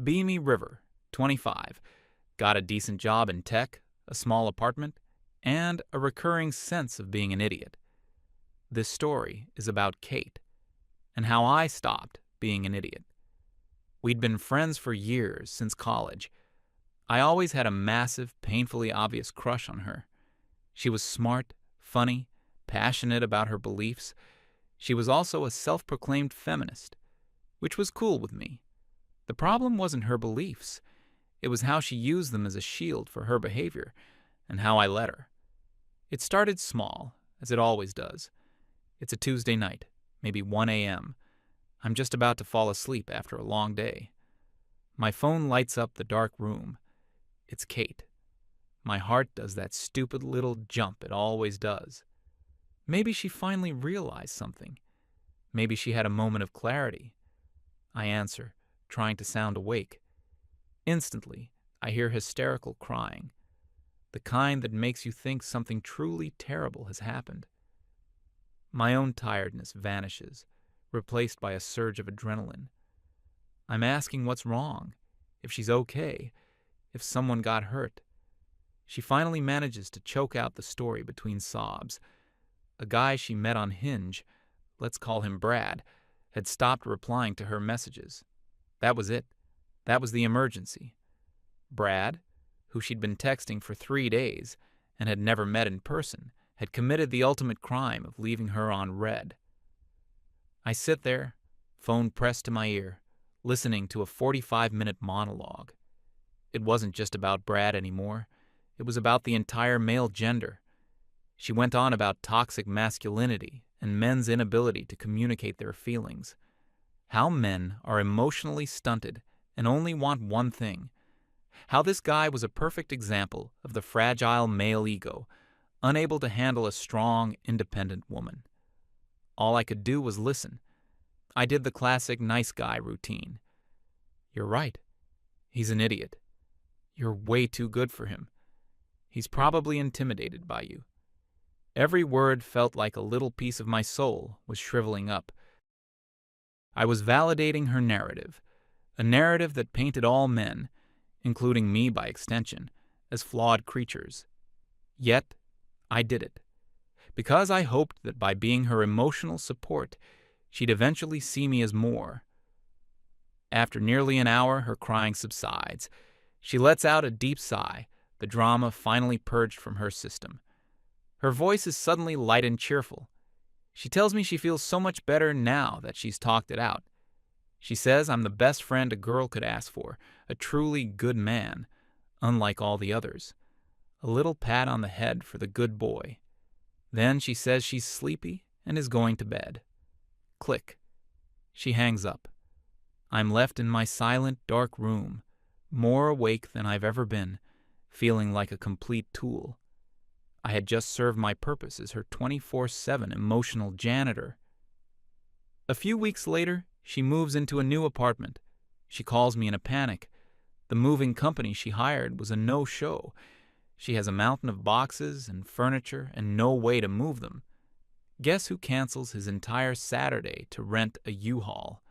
Beamy River, 25. Got a decent job in tech, a small apartment, and a recurring sense of being an idiot. This story is about Kate and how I stopped being an idiot. We'd been friends for years, since college. I always had a massive, painfully obvious crush on her. She was smart, funny, passionate about her beliefs. She was also a self-proclaimed feminist, which was cool with me. The problem wasn't her beliefs. It was how she used them as a shield for her behavior, and how I let her. It started small, as it always does. It's a Tuesday night, maybe 1 a.m. I'm just about to fall asleep after a long day. My phone lights up the dark room. It's Kate. My heart does that stupid little jump it always does. Maybe she finally realized something. Maybe she had a moment of clarity. I answer, trying to sound awake. Instantly, I hear hysterical crying, the kind that makes you think something truly terrible has happened. My own tiredness vanishes, replaced by a surge of adrenaline. I'm asking what's wrong, if she's okay, if someone got hurt. She finally manages to choke out the story between sobs. A guy she met on Hinge, let's call him Brad, had stopped replying to her messages. That was it. That was the emergency. Brad, who she'd been texting for 3 days and had never met in person, had committed the ultimate crime of leaving her on red. I sit there, phone pressed to my ear, listening to a 45-minute monologue. It wasn't just about Brad anymore. It was about the entire male gender. She went on about toxic masculinity and men's inability to communicate their feelings. How men are emotionally stunted and only want one thing. How this guy was a perfect example of the fragile male ego, unable to handle a strong, independent woman. All I could do was listen. I did the classic nice guy routine. You're right. He's an idiot. You're way too good for him. He's probably intimidated by you. Every word felt like a little piece of my soul was shriveling up. I was validating her narrative, a narrative that painted all men, including me by extension, as flawed creatures. Yet, I did it, because I hoped that by being her emotional support, she'd eventually see me as more. After nearly an hour, her crying subsides. She lets out a deep sigh, the drama finally purged from her system. Her voice is suddenly light and cheerful. She tells me she feels so much better now that she's talked it out. She says I'm the best friend a girl could ask for, a truly good man, unlike all the others. A little pat on the head for the good boy. Then she says she's sleepy and is going to bed. Click. She hangs up. I'm left in my silent, dark room, more awake than I've ever been, feeling like a complete tool. I had just served my purpose as her 24/7 emotional janitor. A few weeks later, she moves into a new apartment. She calls me in a panic. The moving company she hired was a no-show. She has a mountain of boxes and furniture and no way to move them. Guess who cancels his entire Saturday to rent a U-Haul?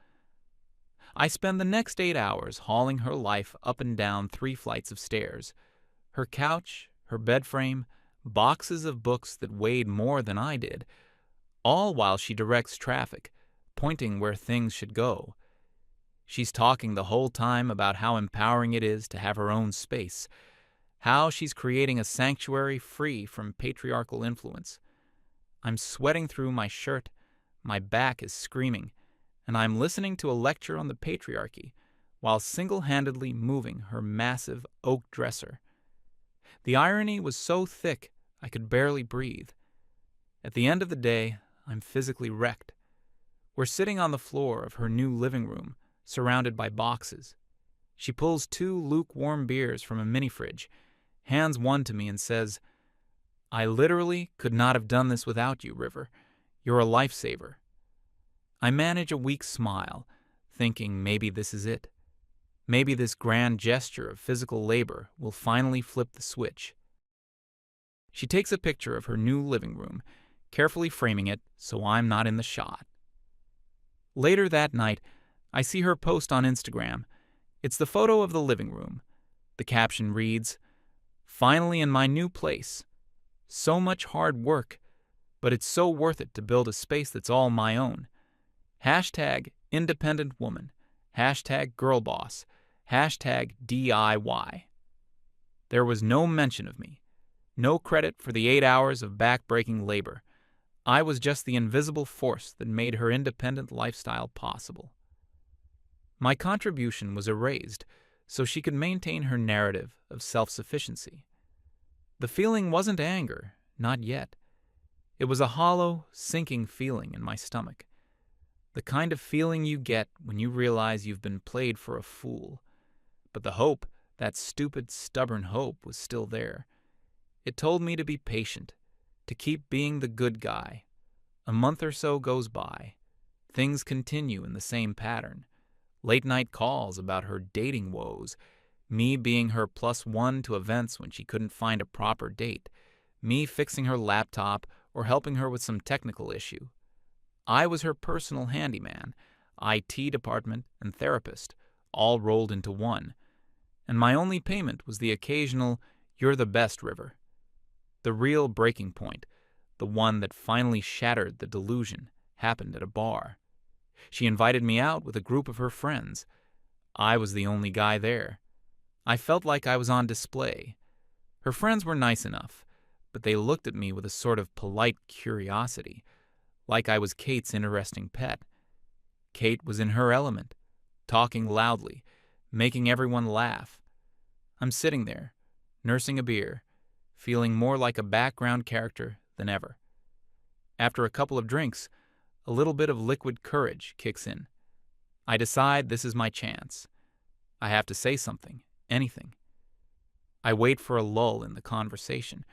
I spend the next 8 hours hauling her life up and down 3 flights of stairs. Her couch, her bed frame, boxes of books that weighed more than I did, all while she directs traffic, pointing where things should go. She's talking the whole time about how empowering it is to have her own space, how she's creating a sanctuary free from patriarchal influence. I'm sweating through my shirt, my back is screaming, and I'm listening to a lecture on the patriarchy while single-handedly moving her massive oak dresser. The irony was so thick I could barely breathe. At the end of the day, I'm physically wrecked. We're sitting on the floor of her new living room, surrounded by boxes. She pulls 2 lukewarm beers from a mini-fridge, hands one to me and says, "I literally could not have done this without you, River. You're a lifesaver." I manage a weak smile, thinking maybe this is it. Maybe this grand gesture of physical labor will finally flip the switch. She takes a picture of her new living room, carefully framing it so I'm not in the shot. Later that night, I see her post on Instagram. It's the photo of the living room. The caption reads, "Finally in my new place. So much hard work, but it's so worth it to build a space that's all my own. Hashtag independent woman. Hashtag girl boss. Hashtag DIY." There was no mention of me. No credit for the 8 hours of back-breaking labor. I was just the invisible force that made her independent lifestyle possible. My contribution was erased so she could maintain her narrative of self-sufficiency. The feeling wasn't anger, not yet. It was a hollow, sinking feeling in my stomach. The kind of feeling you get when you realize you've been played for a fool. But the hope, that stupid, stubborn hope, was still there. It told me to be patient, to keep being the good guy. A month or so goes by. Things continue in the same pattern. Late-night calls about her dating woes, me being her +1 to events when she couldn't find a proper date, me fixing her laptop or helping her with some technical issue. I was her personal handyman, IT department, and therapist, all rolled into one. And my only payment was the occasional "you're the best" river. The real breaking point, the one that finally shattered the delusion, happened at a bar. She invited me out with a group of her friends. I was the only guy there. I felt like I was on display. Her friends were nice enough, but they looked at me with a sort of polite curiosity, like I was Kate's interesting pet. Kate was in her element, talking loudly, making everyone laugh. I'm sitting there, nursing a beer, feeling more like a background character than ever. After a couple of drinks, a little bit of liquid courage kicks in. I decide this is my chance. I have to say something, anything. I wait for a lull in the conversation.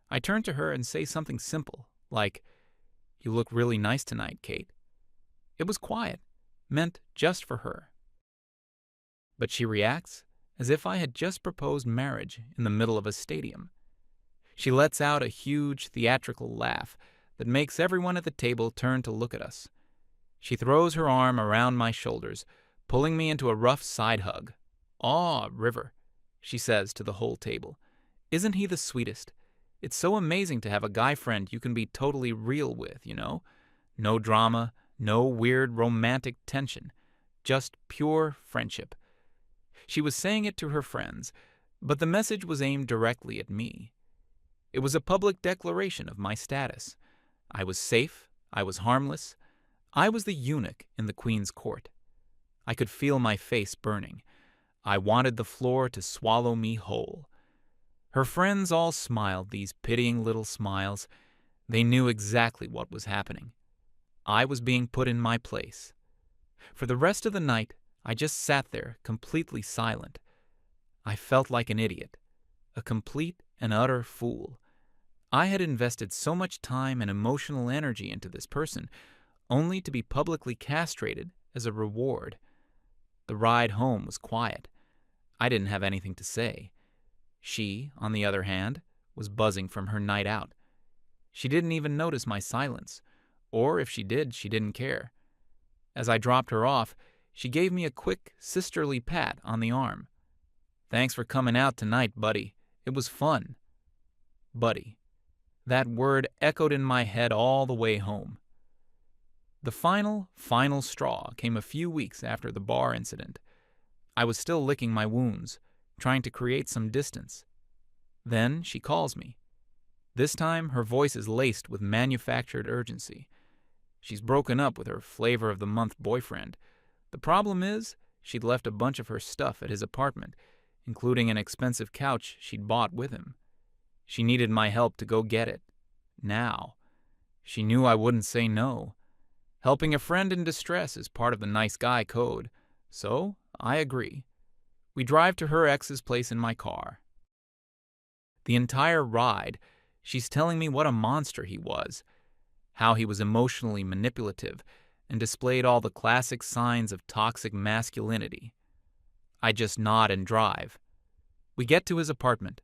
I turn to her and say something simple, like, "You look really nice tonight, Kate." It was quiet, meant just for her. But she reacts as if I had just proposed marriage in the middle of a stadium. She lets out a huge theatrical laugh that makes everyone at the table turn to look at us. She throws her arm around my shoulders, pulling me into a rough side hug. "Aw, River," she says to the whole table. "Isn't he the sweetest? It's so amazing to have a guy friend you can be totally real with, you know? No drama, no weird romantic tension, just pure friendship." She was saying it to her friends, but the message was aimed directly at me. It was a public declaration of my status. I was safe, I was harmless, I was the eunuch in the Queen's court. I could feel my face burning. I wanted the floor to swallow me whole. Her friends all smiled, these pitying little smiles. They knew exactly what was happening. I was being put in my place. For the rest of the night, I just sat there, completely silent. I felt like an idiot, a complete and utter fool. I had invested so much time and emotional energy into this person, only to be publicly castrated as a reward. The ride home was quiet. I didn't have anything to say. She, on the other hand, was buzzing from her night out. She didn't even notice my silence, or if she did, she didn't care. As I dropped her off, she gave me a quick, sisterly pat on the arm. "Thanks for coming out tonight, buddy. It was fun." Buddy. That word echoed in my head all the way home. The final straw came a few weeks after the bar incident. I was still licking my wounds, trying to create some distance. Then she calls me. This time, her voice is laced with manufactured urgency. She's broken up with her flavor-of-the-month boyfriend. The problem is, she'd left a bunch of her stuff at his apartment, including an expensive couch she'd bought with him. She needed my help to go get it. Now. She knew I wouldn't say no. Helping a friend in distress is part of the nice guy code, so I agree. We drive to her ex's place in my car. The entire ride, she's telling me what a monster he was, how he was emotionally manipulative and displayed all the classic signs of toxic masculinity. I just nod and drive. We get to his apartment,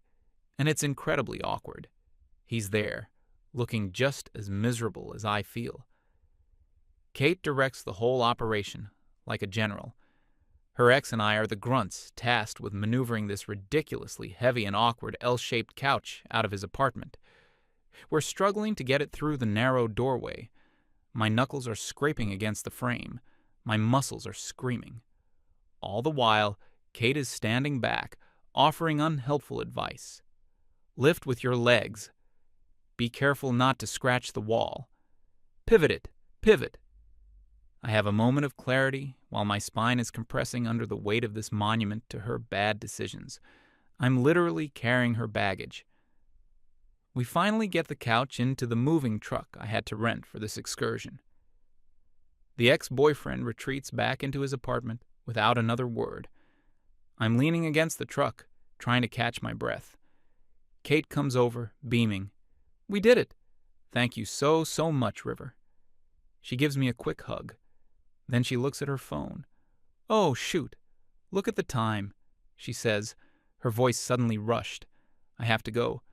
and it's incredibly awkward. He's there, looking just as miserable as I feel. Kate directs the whole operation, like a general. Her ex and I are the grunts tasked with maneuvering this ridiculously heavy and awkward L-shaped couch out of his apartment. We're struggling to get it through the narrow doorway. My knuckles are scraping against the frame. My muscles are screaming. All the while, Kate is standing back, offering unhelpful advice. Lift with your legs. Be careful not to scratch the wall. Pivot it. Pivot. I have a moment of clarity while my spine is compressing under the weight of this monument to her bad decisions. I'm literally carrying her baggage. We finally get the couch into the moving truck I had to rent for this excursion. The ex-boyfriend retreats back into his apartment without another word. I'm leaning against the truck, trying to catch my breath. Kate comes over, beaming. "We did it. Thank you so much, River." She gives me a quick hug. Then she looks at her phone. "Oh, shoot. Look at the time," she says, her voice suddenly rushed. "I have to go.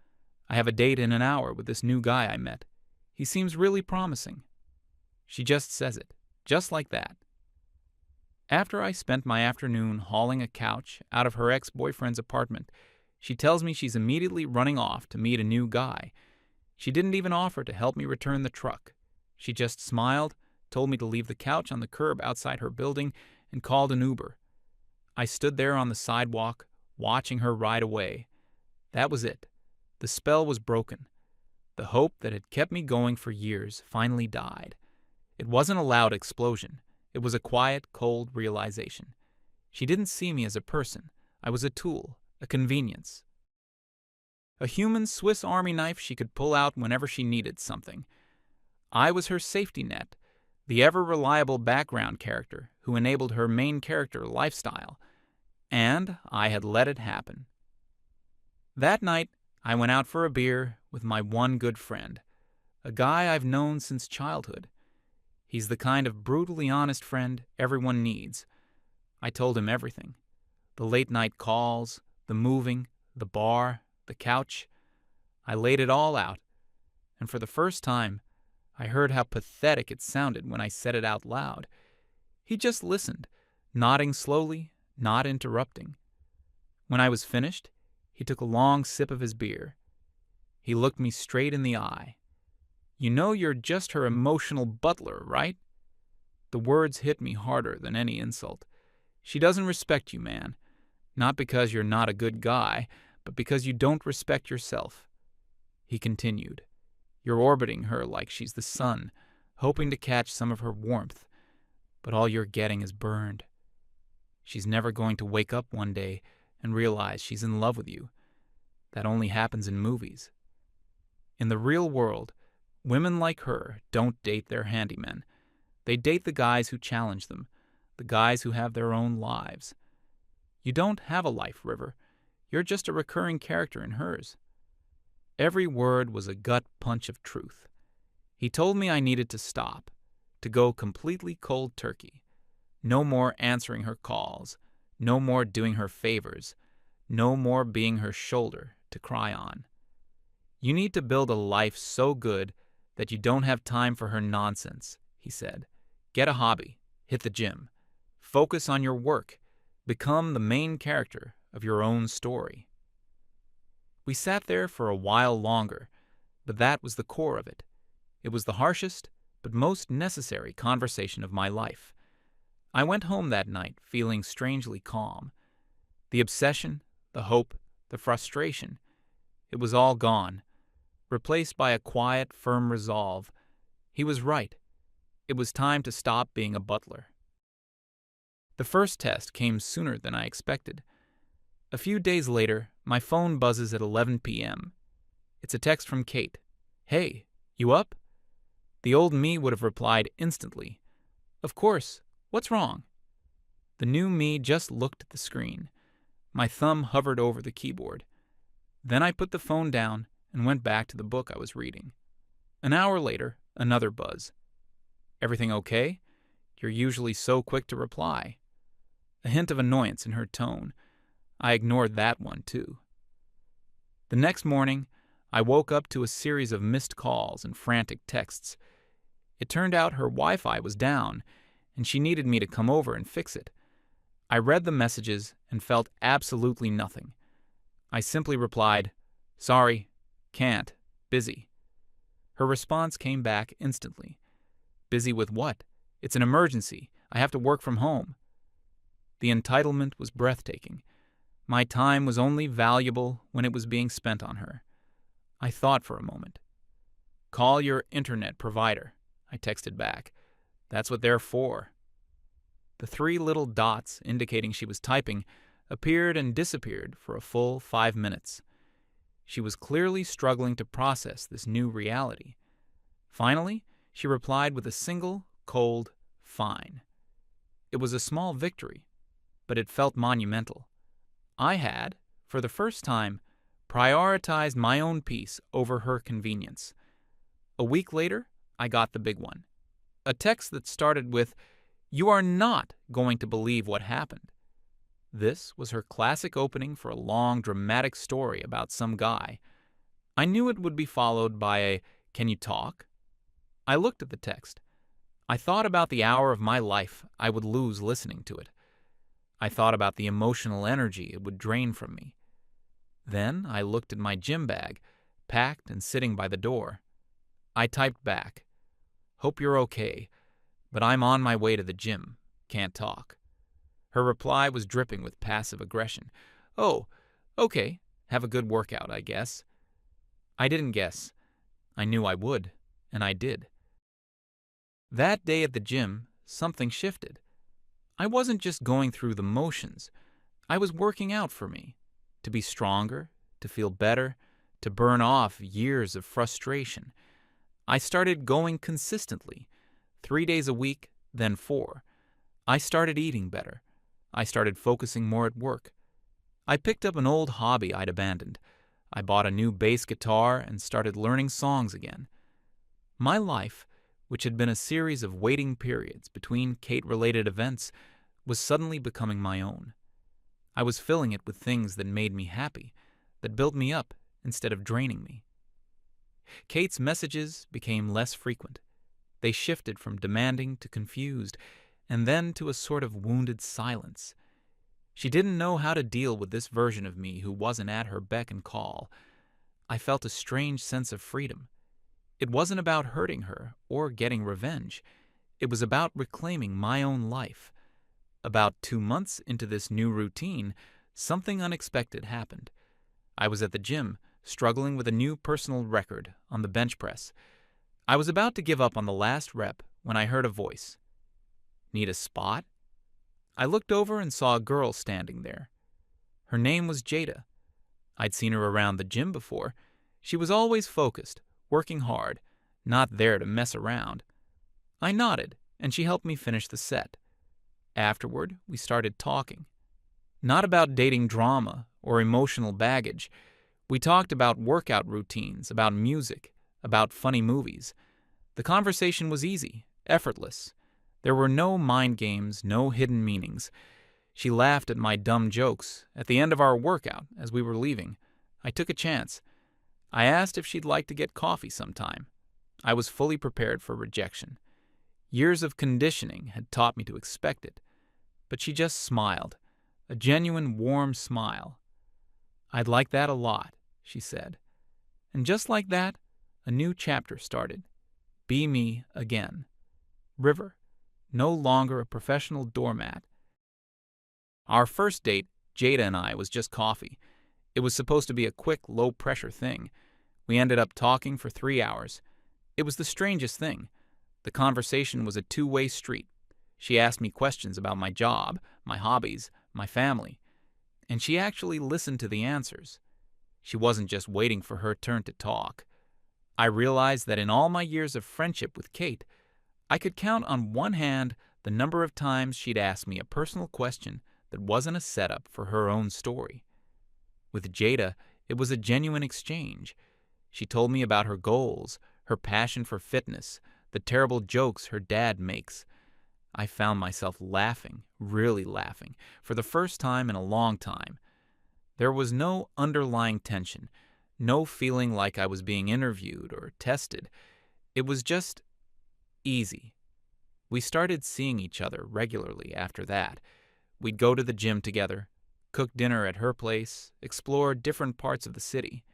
I have a date in an hour with this new guy I met. He seems really promising." She just says it, just like that. After I spent my afternoon hauling a couch out of her ex-boyfriend's apartment, she tells me she's immediately running off to meet a new guy. She didn't even offer to help me return the truck. She just smiled, told me to leave the couch on the curb outside her building, and called an Uber. I stood there on the sidewalk, watching her ride away. That was it. The spell was broken. The hope that had kept me going for years finally died. It wasn't a loud explosion. It was a quiet, cold realization. She didn't see me as a person. I was a tool, a convenience. A human Swiss Army knife she could pull out whenever she needed something. I was her safety net, the ever-reliable background character who enabled her main character lifestyle. And I had let it happen. That night, I went out for a beer with my one good friend, a guy I've known since childhood. He's the kind of brutally honest friend everyone needs. I told him everything. The late-night calls, the moving, the bar, the couch. I laid it all out, and for the first time, I heard how pathetic it sounded when I said it out loud. He just listened, nodding slowly, not interrupting. When I was finished, he took a long sip of his beer. He looked me straight in the eye. "You know you're just her emotional butler, right?" The words hit me harder than any insult. "She doesn't respect you, man. Not because you're not a good guy, but because you don't respect yourself." He continued. "You're orbiting her like she's the sun, hoping to catch some of her warmth, but all you're getting is burned. She's never going to wake up one day and realize she's in love with you. That only happens in movies. In the real world, women like her don't date their handymen. They date the guys who challenge them, the guys who have their own lives. You don't have a life, River. You're just a recurring character in hers." Every word was a gut punch of truth. He told me I needed to stop, to go completely cold turkey. No more answering her calls, no more doing her favors, no more being her shoulder to cry on. "You need to build a life so good that you don't have time for her nonsense," he said. "Get a hobby, hit the gym, focus on your work, become the main character of your own story." We sat there for a while longer, but that was the core of it. It was the harshest but most necessary conversation of my life. I went home that night feeling strangely calm. The obsession, the hope, the frustration, it was all gone, replaced by a quiet, firm resolve. He was right. It was time to stop being a butler. The first test came sooner than I expected. A few days later, my phone buzzes at 11 p.m. It's a text from Kate. "Hey, you up?" The old me would have replied instantly. "Of course. What's wrong?" The new me just looked at the screen. My thumb hovered over the keyboard. Then I put the phone down and went back to the book I was reading. An hour later, another buzz. "Everything okay? You're usually so quick to reply." A hint of annoyance in her tone. I ignored that one, too. The next morning, I woke up to a series of missed calls and frantic texts. It turned out her Wi-Fi was down, and she needed me to come over and fix it. I read the messages and felt absolutely nothing. I simply replied, "Sorry, can't, busy." Her response came back instantly. "Busy with what? It's an emergency. I have to work from home." The entitlement was breathtaking. My time was only valuable when it was being spent on her. I thought for a moment. "Call your internet provider," I texted back. "That's what they're for." The three little dots indicating she was typing appeared and disappeared for a full 5 minutes. She was clearly struggling to process this new reality. Finally, she replied with a single, cold, "Fine." It was a small victory, but it felt monumental. I had, for the first time, prioritized my own peace over her convenience. A week later, I got the big one. A text that started with, "You are not going to believe what happened." This was her classic opening for a long, dramatic story about some guy. I knew it would be followed by a, "Can you talk?" I looked at the text. I thought about the hour of my life I would lose listening to it. I thought about the emotional energy it would drain from me. Then I looked at my gym bag, packed and sitting by the door. I typed back, "Hope you're okay, but I'm on my way to the gym. Can't talk." Her reply was dripping with passive aggression. "Oh, okay. Have a good workout, I guess." I didn't guess. I knew I would, and I did. That day at the gym, something shifted. I wasn't just going through the motions. I was working out for me, to be stronger, to feel better, to burn off years of frustration. I started going consistently, 3 days a week, then 4. I started eating better. I started focusing more at work. I picked up an old hobby I'd abandoned. I bought a new bass guitar and started learning songs again. My life, which had been a series of waiting periods between Kate-related events, was suddenly becoming my own. I was filling it with things that made me happy, that built me up instead of draining me. Kate's messages became less frequent. They shifted from demanding to confused, and then to a sort of wounded silence. She didn't know how to deal with this version of me who wasn't at her beck and call. I felt a strange sense of freedom. It wasn't about hurting her or getting revenge. It was about reclaiming my own life. About 2 months into this new routine, something unexpected happened. I was at the gym, struggling with a new personal record on the bench press. I was about to give up on the last rep when I heard a voice. "Need a spot?" I looked over and saw a girl standing there. Her name was Jada. I'd seen her around the gym before. She was always focused, working hard, not there to mess around. I nodded, and she helped me finish the set. Afterward, we started talking. Not about dating drama or emotional baggage. We talked about workout routines, about music, about funny movies. The conversation was easy, effortless. There were no mind games, no hidden meanings. She laughed at my dumb jokes. At the end of our workout, as we were leaving, I took a chance. I asked if she'd like to get coffee sometime. I was fully prepared for rejection. Years of conditioning had taught me to expect it. But she just smiled, a genuine warm smile. "I'd like that a lot," she said. And just like that, a new chapter started. Be me again. River, no longer a professional doormat. Our first date, Jada and I, was just coffee. It was supposed to be a quick, low-pressure thing. We ended up talking for 3 hours. It was the strangest thing. The conversation was a two-way street. She asked me questions about my job, my hobbies, my family. And she actually listened to the answers. She wasn't just waiting for her turn to talk. I realized that in all my years of friendship with Kate, I could count on one hand the number of times she'd asked me a personal question that wasn't a setup for her own story. With Jada, it was a genuine exchange. She told me about her goals, her passion for fitness, the terrible jokes her dad makes. I found myself laughing, really laughing, for the first time in a long time. There was no underlying tension, no feeling like I was being interviewed or tested. It was just easy. We started seeing each other regularly after that. We'd go to the gym together, cook dinner at her place, explore different parts of the city.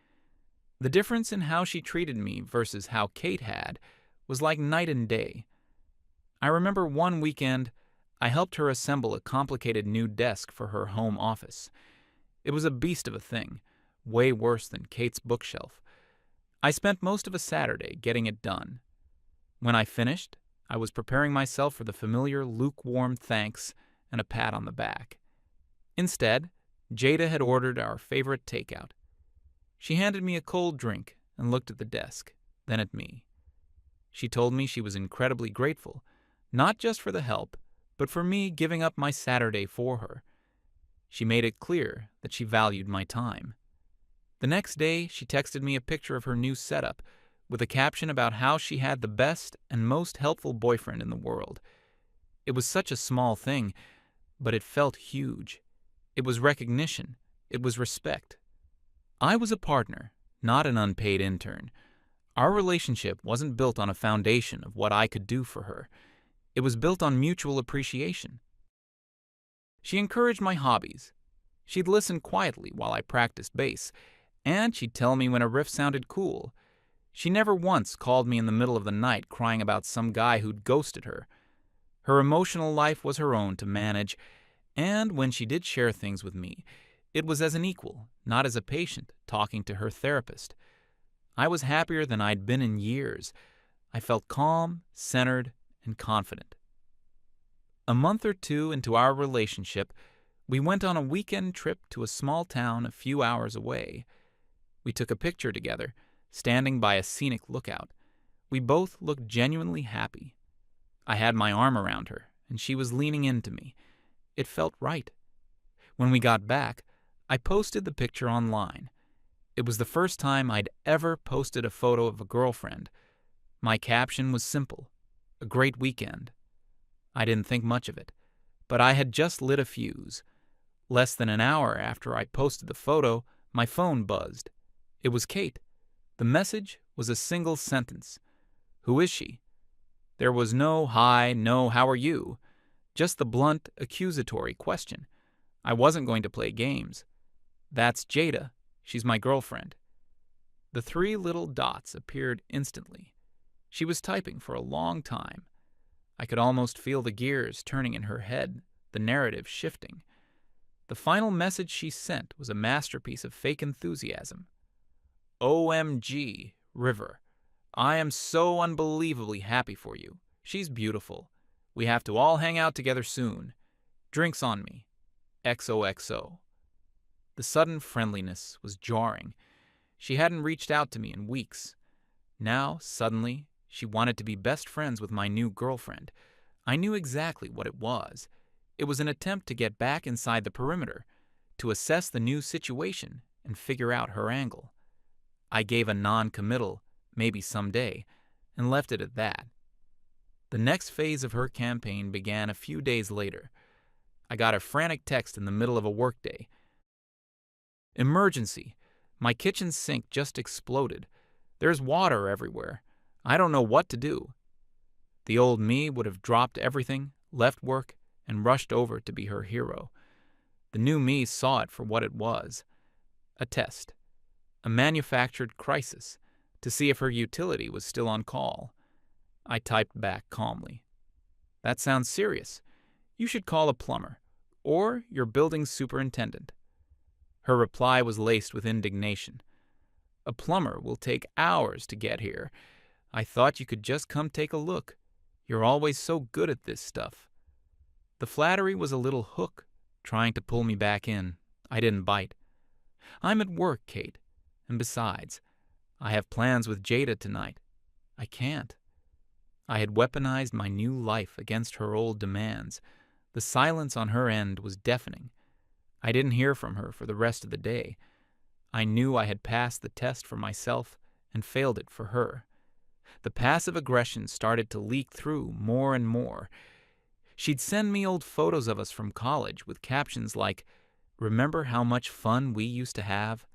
The difference in how she treated me versus how Kate had was like night and day. I remember one weekend, I helped her assemble a complicated new desk for her home office. It was a beast of a thing, way worse than Kate's bookshelf. I spent most of a Saturday getting it done. When I finished, I was preparing myself for the familiar lukewarm thanks and a pat on the back. Instead, Jada had ordered our favorite takeout. She handed me a cold drink and looked at the desk, then at me. She told me she was incredibly grateful, not just for the help, but for me giving up my Saturday for her. She made it clear that she valued my time. The next day, she texted me a picture of her new setup with a caption about how she had the best and most helpful boyfriend in the world. It was such a small thing, but it felt huge. It was recognition. It was respect. I was a partner, not an unpaid intern. Our relationship wasn't built on a foundation of what I could do for her. It was built on mutual appreciation. She encouraged my hobbies. She'd listen quietly while I practiced bass, and she'd tell me when a riff sounded cool. She never once called me in the middle of the night crying about some guy who'd ghosted her. Her emotional life was her own to manage, and when she did share things with me, it was as an equal, not as a patient, talking to her therapist. I was happier than I'd been in years. I felt calm, centered, and confident. A month or two into our relationship, we went on a weekend trip to a small town a few hours away. We took a picture together, standing by a scenic lookout. We both looked genuinely happy. I had my arm around her, and she was leaning into me. It felt right. When we got back, I posted the picture online. It was the first time I'd ever posted a photo of a girlfriend. My caption was simple: a great weekend. I didn't think much of it, but I had just lit a fuse. Less than an hour after I posted the photo, my phone buzzed. It was Kate. The message was a single sentence. Who is she? There was no hi, no how are you, just the blunt, accusatory question. I wasn't going to play games. That's Jada. She's my girlfriend. The three little dots appeared instantly. She was typing for a long time. I could almost feel the gears turning in her head, the narrative shifting. The final message she sent was a masterpiece of fake enthusiasm. OMG, River. I am so unbelievably happy for you. She's beautiful. We have to all hang out together soon. Drinks on me. XOXO. The sudden friendliness was jarring. She hadn't reached out to me in weeks. Now, suddenly, she wanted to be best friends with my new girlfriend. I knew exactly what it was. It was an attempt to get back inside the perimeter, to assess the new situation and figure out her angle. I gave a non-committal, maybe someday, and left it at that. The next phase of her campaign began a few days later. I got a frantic text in the middle of a workday. Emergency. My kitchen sink just exploded. There's water everywhere. I don't know what to do. The old me would have dropped everything, left work, and rushed over to be her hero. The new me saw it for what it was. A test. A manufactured crisis, to see if her utility was still on call. I typed back calmly. That sounds serious. You should call a plumber, or your building superintendent. Her reply was laced with indignation. A plumber will take hours to get here. I thought you could just come take a look. You're always so good at this stuff. The flattery was a little hook, trying to pull me back in. I didn't bite. I'm at work, Kate. And besides, I have plans with Jada tonight. I can't. I had weaponized my new life against her old demands. The silence on her end was deafening. I didn't hear from her for the rest of the day. I knew I had passed the test for myself and failed it for her. The passive aggression started to leak through more and more. She'd send me old photos of us from college with captions like, "Remember how much fun we used to have?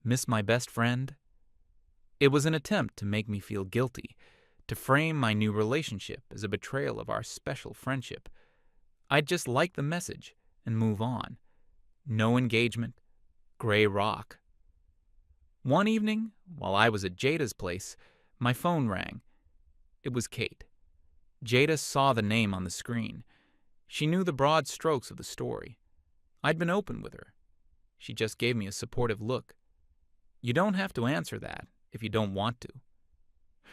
Miss my best friend?" It was an attempt to make me feel guilty, to frame my new relationship as a betrayal of our special friendship. I'd just liked the message, and move on. No engagement. Gray rock. One evening, while I was at Jada's place, my phone rang. It was Kate. Jada saw the name on the screen. She knew the broad strokes of the story. I'd been open with her. She just gave me a supportive look. You don't have to answer that if you don't want to.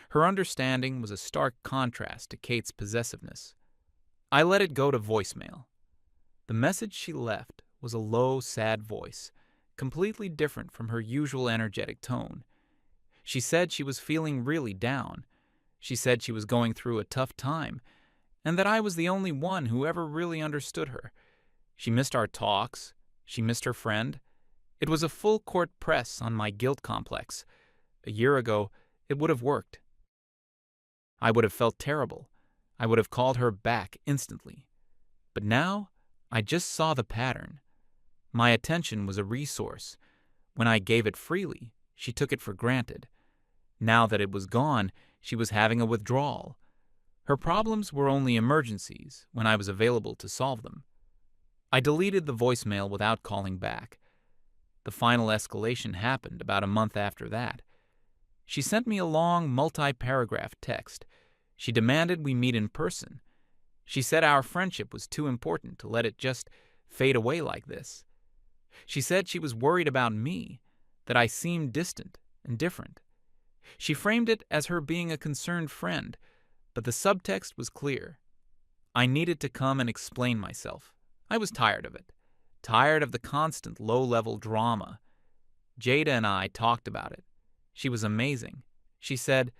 Her understanding was a stark contrast to Kate's possessiveness. I let it go to voicemail. The message she left was a low, sad voice, completely different from her usual energetic tone. She said she was feeling really down. She said she was going through a tough time, and that I was the only one who ever really understood her. She missed our talks. She missed her friend. It was a full-court press on my guilt complex. A year ago, it would have worked. I would have felt terrible. I would have called her back instantly. But now, I just saw the pattern. My attention was a resource. When I gave it freely, she took it for granted. Now that it was gone, she was having a withdrawal. Her problems were only emergencies when I was available to solve them. I deleted the voicemail without calling back. The final escalation happened about a month after that. She sent me a long, multi-paragraph text. She demanded we meet in person. She said our friendship was too important to let it just fade away like this. She said she was worried about me, that I seemed distant and different. She framed it as her being a concerned friend, but the subtext was clear. I needed to come and explain myself. I was tired of it, tired of the constant low-level drama. Jada and I talked about it. She was amazing. She said,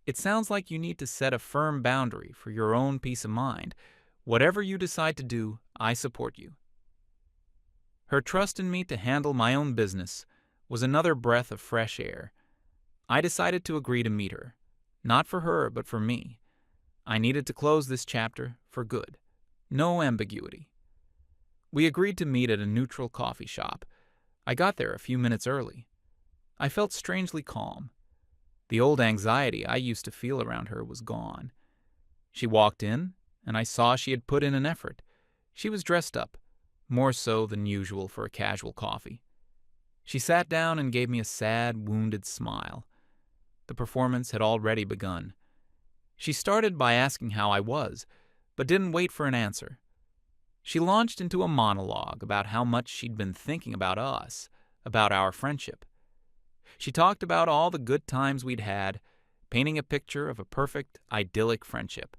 "It sounds like you need to set a firm boundary for your own peace of mind. Whatever you decide to do, I support you." Her trust in me to handle my own business was another breath of fresh air. I decided to agree to meet her. Not for her, but for me. I needed to close this chapter for good. No ambiguity. We agreed to meet at a neutral coffee shop. I got there a few minutes early. I felt strangely calm. The old anxiety I used to feel around her was gone. She walked in, and I saw she had put in an effort. She was dressed up, more so than usual for a casual coffee. She sat down and gave me a sad, wounded smile. The performance had already begun. She started by asking how I was, but didn't wait for an answer. She launched into a monologue about how much she'd been thinking about us, about our friendship. She talked about all the good times we'd had, painting a picture of a perfect, idyllic friendship.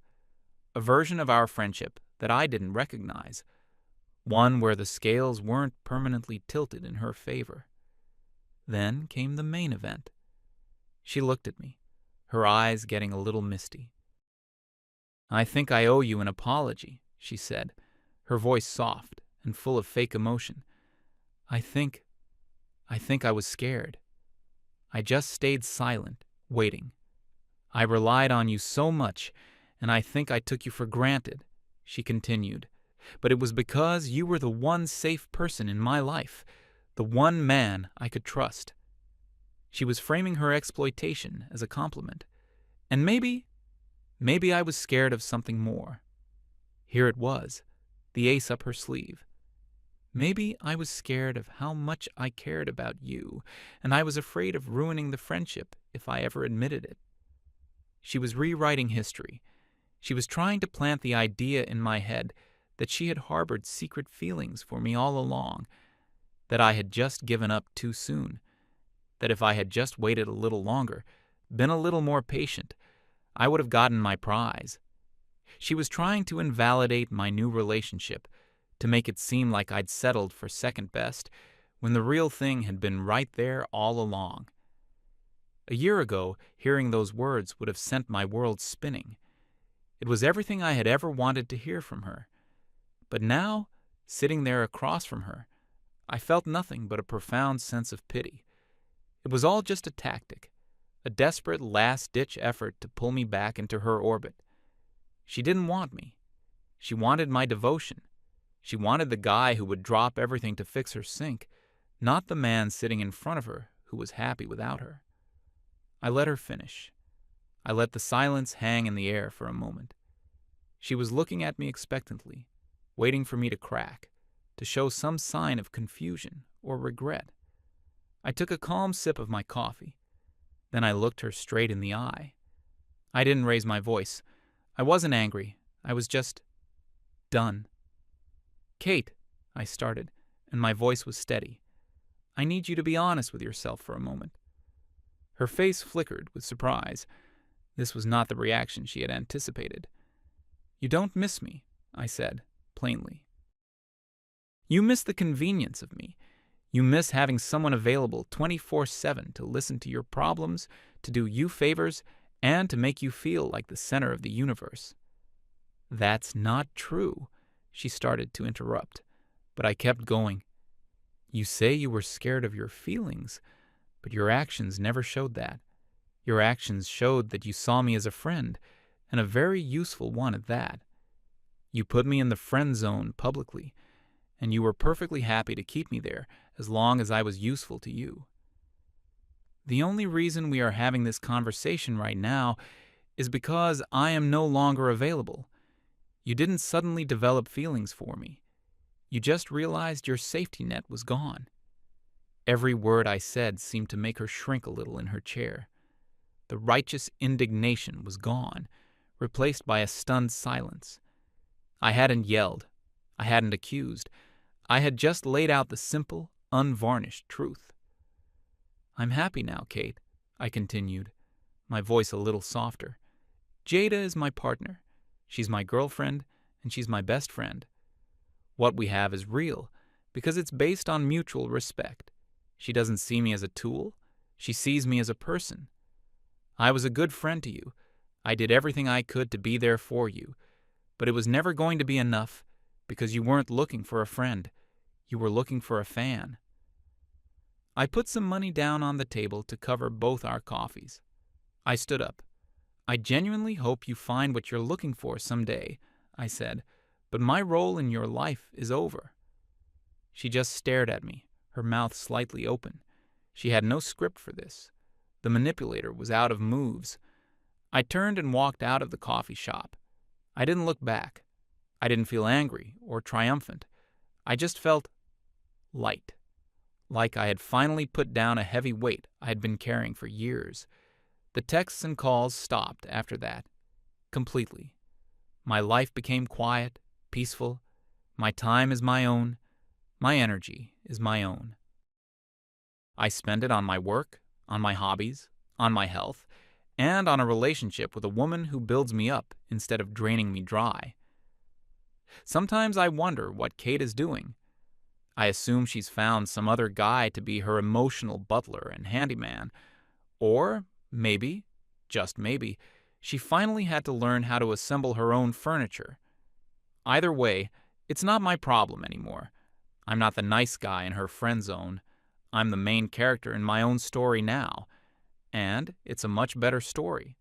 A version of our friendship that I didn't recognize. One where the scales weren't permanently tilted in her favor. Then came the main event. She looked at me, her eyes getting a little misty. "I think I owe you an apology," she said, her voice soft and full of fake emotion. I think I was scared. I just stayed silent, waiting. I relied on you so much, and I think I took you for granted," she continued. "But it was because you were the one safe person in my life, the one man I could trust." She was framing her exploitation as a compliment. And maybe I was scared of something more. Here it was, the ace up her sleeve. Maybe I was scared of how much I cared about you, and I was afraid of ruining the friendship if I ever admitted it. She was rewriting history. She was trying to plant the idea in my head that she had harbored secret feelings for me all along, that I had just given up too soon, that if I had just waited a little longer, been a little more patient, I would have gotten my prize. She was trying to invalidate my new relationship, to make it seem like I'd settled for second best, when the real thing had been right there all along. A year ago, hearing those words would have sent my world spinning. It was everything I had ever wanted to hear from her. But now, sitting there across from her, I felt nothing but a profound sense of pity. It was all just a tactic, a desperate last-ditch effort to pull me back into her orbit. She didn't want me. She wanted my devotion. She wanted the guy who would drop everything to fix her sink, not the man sitting in front of her who was happy without her. I let her finish. I let the silence hang in the air for a moment. She was looking at me expectantly, waiting for me to crack, to show some sign of confusion or regret. I took a calm sip of my coffee. Then I looked her straight in the eye. I didn't raise my voice. I wasn't angry. I was just done. "Kate," I started, and my voice was steady. "I need you to be honest with yourself for a moment." Her face flickered with surprise. This was not the reaction she had anticipated. "You don't miss me," I said, plainly. "You miss the convenience of me. You miss having someone available 24/7 to listen to your problems, to do you favors, and to make you feel like the center of the universe." "That's not true," she started to interrupt, but I kept going. "You say you were scared of your feelings, but your actions never showed that. Your actions showed that you saw me as a friend, and a very useful one at that. You put me in the friend zone publicly, and you were perfectly happy to keep me there as long as I was useful to you. The only reason we are having this conversation right now is because I am no longer available. You didn't suddenly develop feelings for me. You just realized your safety net was gone." Every word I said seemed to make her shrink a little in her chair. The righteous indignation was gone, replaced by a stunned silence. I hadn't yelled. I hadn't accused. I had just laid out the simple, unvarnished truth. "I'm happy now, Kate," I continued, my voice a little softer. "Jada is my partner. She's my girlfriend, and she's my best friend. What we have is real, because it's based on mutual respect. She doesn't see me as a tool. She sees me as a person. I was a good friend to you. I did everything I could to be there for you, but it was never going to be enough, because you weren't looking for a friend. You were looking for a fan." I put some money down on the table to cover both our coffees. I stood up. "I genuinely hope you find what you're looking for someday," I said, "but my role in your life is over." She just stared at me, her mouth slightly open. She had no script for this. The manipulator was out of moves. I turned and walked out of the coffee shop. I didn't look back. I didn't feel angry or triumphant. I just felt light, like I had finally put down a heavy weight I had been carrying for years. The texts and calls stopped after that, completely. My life became quiet, peaceful. My time is my own. My energy is my own. I spend it on my work, on my hobbies, on my health, and on a relationship with a woman who builds me up instead of draining me dry. Sometimes I wonder what Kate is doing. I assume she's found some other guy to be her emotional butler and handyman. Or maybe, just maybe, she finally had to learn how to assemble her own furniture. Either way, it's not my problem anymore. I'm not the nice guy in her friend zone. I'm the main character in my own story now, and it's a much better story.